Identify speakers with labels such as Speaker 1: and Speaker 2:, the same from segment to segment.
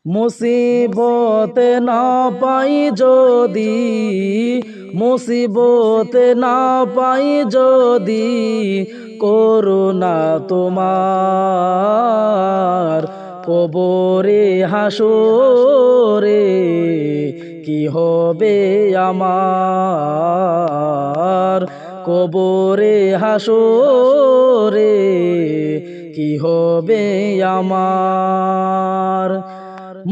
Speaker 1: মুসিবত না পাই যদি, মুসিবত না পাই যদি, করুণা তোমার কবরে হাসরে কি হবে আমার, কবরে হাসরে কি হবে আমার।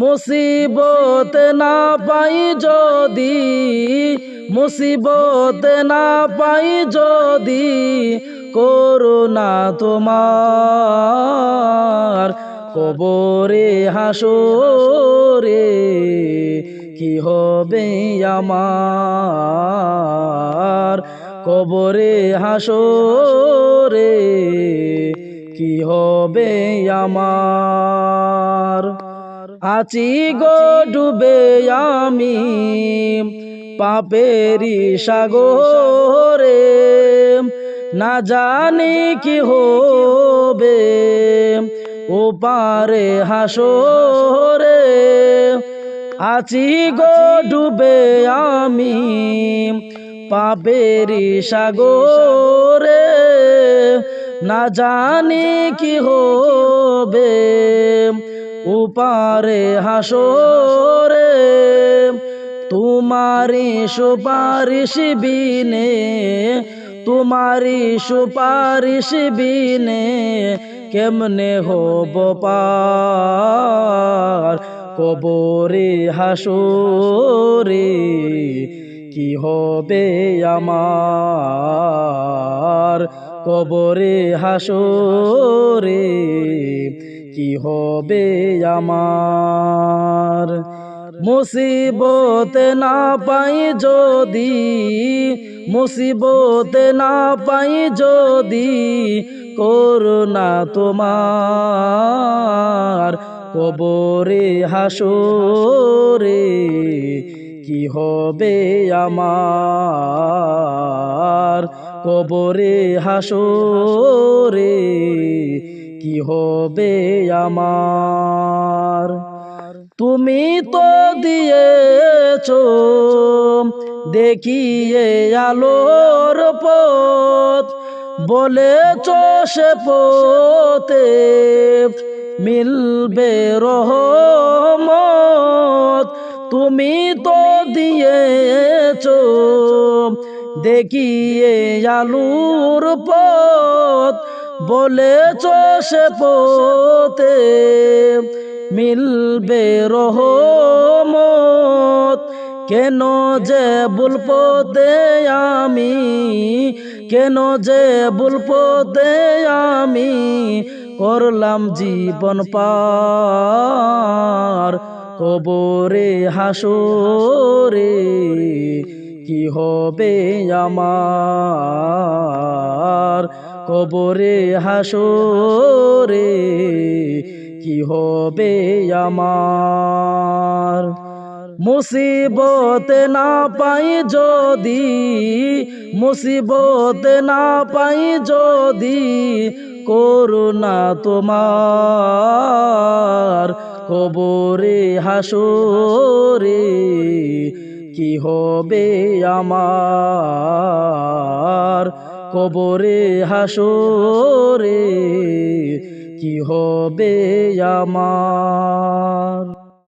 Speaker 1: মুসিবত না পাই যদি, মুসিবত না পাই যদি, করুণা তোমার কবরে হাসরে কি হবে আমার, কবরে হাসরে কি হবে আমার। আছি গো ডুবে আমি পাপেরি সাগরে, না জানি কি হবে ওপারে হাসরে। আছি গো ডুবে আমি পাপেরি সাগরে, না জানি কি হবে উপারে হাসরে। তোমারি সুপারিশ বিনে, তোমারি সুপারিশ বিনে কেমনে হব পার, কবরে হাসরে কি হবে আমার, কবরে হাসরে কি হবে আমার। মুসিবত না পাই যদি, মুসিবত না পাই যদি, করুণা তোমার কবরে হাসরে কি হবে আমার, কবরে হাসরে কি হবে আমার। তুমি তো দিয়েছো দেখিয়ে আলোর পথ, বলেছো সে পথে মিলবে রহমত। তুমি তো দিয়েছো দেখিয়ে আলোর পথ, বলেছো সে পথে মিলবে রহমত। কেন যে ভুল পথে আমি, কেন যে ভুল পথে আমি করলাম জীবন পার, কবরে হাসরে কি হবে আমার, কবরে হাসরে কি হবে আমার। মুসিবত না পাই যদি, মুসিবত না পাই যদি, করুণা তোমার কবরে হাসরে কি হবে আমার, কবরে হাসরে কি হবে আমার।